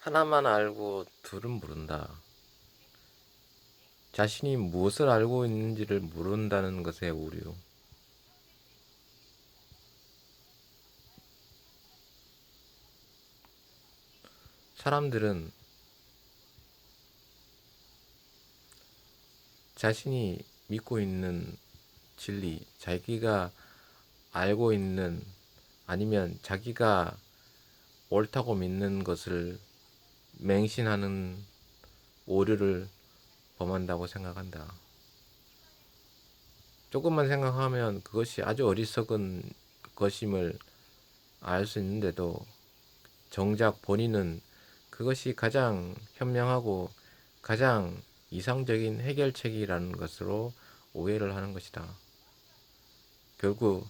하나만 알고 둘은 모른다. 자신이 무엇을 알고 있는지를 모른다는 것의 오류. 사람들은 자신이 믿고 있는 진리, 자기가 알고 있는 아니면 자기가 옳다고 믿는 것을 맹신하는 오류를 범한다고 생각한다. 조금만 생각하면 그것이 아주 어리석은 것임을 알 수 있는데도 정작 본인은 그것이 가장 현명하고 가장 이상적인 해결책이라는 것으로 오해를 하는 것이다. 결국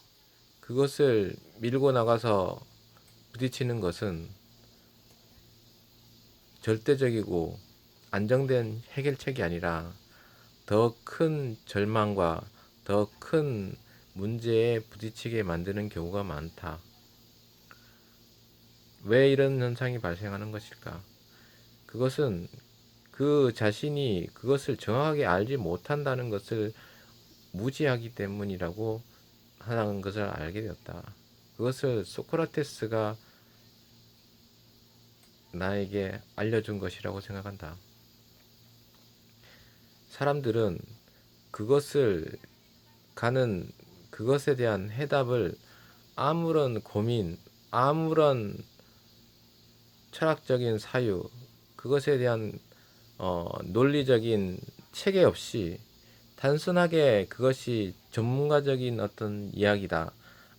그것을 밀고 나가서 부딪히는 것은 절대적이고 안정된 해결책이 아니라 더 큰 절망과 더 큰 문제에 부딪히게 만드는 경우가 많다. 왜 이런 현상이 발생하는 것일까? 그것은 그 자신이 그것을 정확하게 알지 못한다는 것을 무지하기 때문이라고 하는 것을 알게 되었다. 그것을 소크라테스가 나에게 알려준 것이라고 생각한다. 사람들은 그것을 가는 그것에 대한 해답을 아무런 고민, 아무런 철학적인 사유, 그것에 대한 논리적인 체계 없이 단순하게 그것이 전문가적인 어떤 이야기다.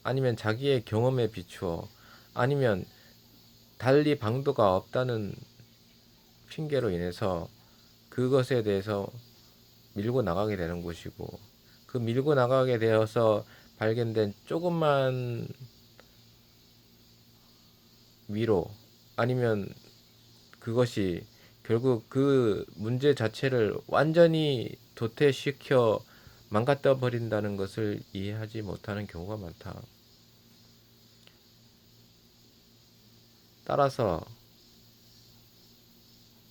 아니면 자기의 경험에 비추어 아니면 달리 방도가 없다는 핑계로 인해서 그것에 대해서 밀고 나가게 되는 것이고 그 밀고 나가게 되어서 발견된 조금만 위로 아니면 그것이 결국 그 문제 자체를 완전히 도태시켜 망가뜨려 버린다는 것을 이해하지 못하는 경우가 많다. 따라서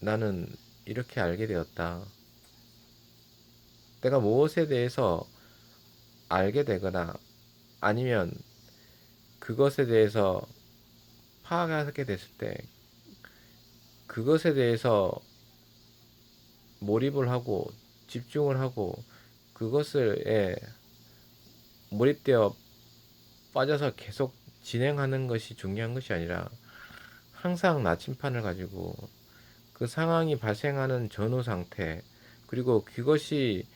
나는 이렇게 알게 되었다. 내가 무엇에 대해서 알게 되거나 아니면 그것에 대해서 파악하게 됐을 때 그것에 대해서 몰입을 하고 집중을 하고 그것을 몰입되어 빠져서 계속 진행하는 것이 중요한 것이 아니라 항상 나침판을 가지고 그 상황이 발생하는 전후 상태 그리고 그것이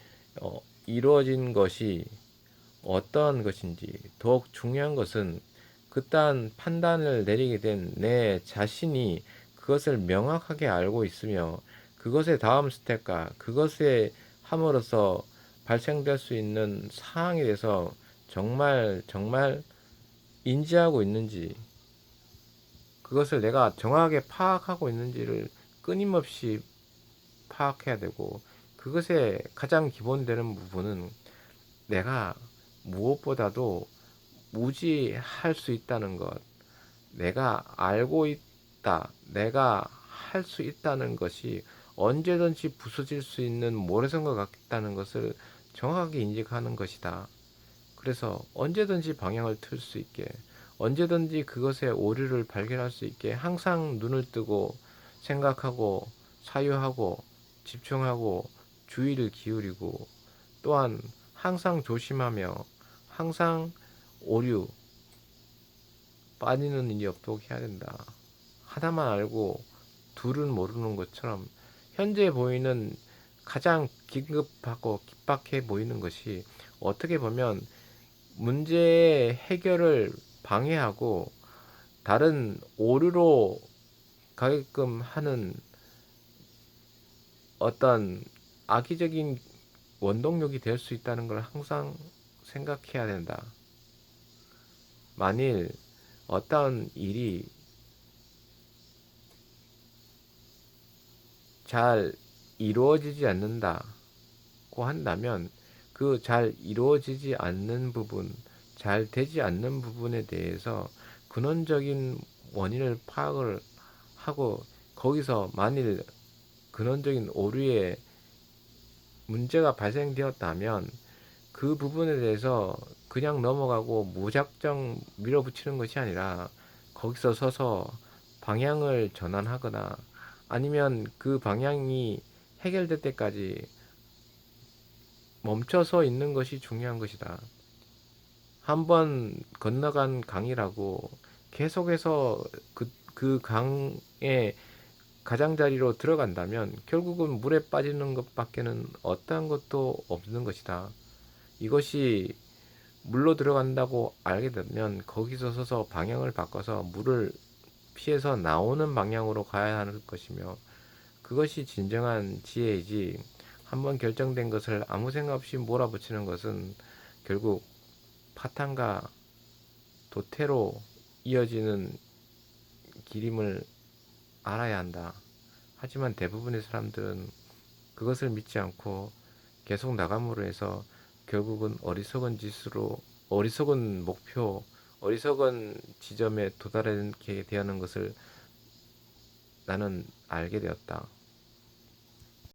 이루어진 것이 어떠한 것인지 더욱 중요한 것은 그딴 판단을 내리게 된 내 자신이 그것을 명확하게 알고 있으며 그것의 다음 스텝과 그것에 함으로써 발생될 수 있는 사항에 대해서 정말 정말 인지하고 있는지 그것을 내가 정확하게 파악하고 있는지를 끊임없이 파악해야 되고 그것의 가장 기본되는 부분은 내가 무엇보다도 무지할 수 있다는 것, 내가 알고 있다, 내가 할 수 있다는 것이 언제든지 부서질 수 있는 모래성과 같다는 것을 정확하게 인식하는 것이다. 그래서 언제든지 방향을 틀 수 있게, 언제든지 그것의 오류를 발견할 수 있게 항상 눈을 뜨고 생각하고 사유하고 집중하고 주의를 기울이고 또한 항상 조심하며 항상 오류 빠지는 일이 없도록 해야 된다. 하나만 알고 둘은 모르는 것처럼 현재 보이는 가장 긴급하고 긴박해 보이는 것이 어떻게 보면 문제의 해결을 방해하고 다른 오류로 가게끔 하는 어떤 악의적인 원동력이 될 수 있다는 걸 항상 생각해야 된다. 만일 어떤 일이 잘 이루어지지 않는다고 한다면 그 잘 이루어지지 않는 부분, 잘 되지 않는 부분에 대해서 근원적인 원인을 파악을 하고 거기서 만일 근원적인 오류에 문제가 발생되었다면 그 부분에 대해서 그냥 넘어가고 무작정 밀어붙이는 것이 아니라 거기서 서서 방향을 전환하거나 아니면 그 방향이 해결될 때까지 멈춰서 있는 것이 중요한 것이다. 한번 건너간 강이라고 계속해서 그 강의 가장자리로 들어간다면 결국은 물에 빠지는 것밖에는 어떠한 것도 없는 것이다. 이것이 물로 들어간다고 알게 되면 거기서 서서 방향을 바꿔서 물을 피해서 나오는 방향으로 가야 하는 것이며 그것이 진정한 지혜이지 한번 결정된 것을 아무 생각 없이 몰아붙이는 것은 결국 파탄과 도태로 이어지는 길임을 알아야 한다. 하지만 대부분의 사람들은 그것을 믿지 않고 계속 나감으로 해서 결국은 어리석은 짓으로 어리석은 목표, 어리석은 지점에 도달하게 되는 것을 나는 알게 되었다.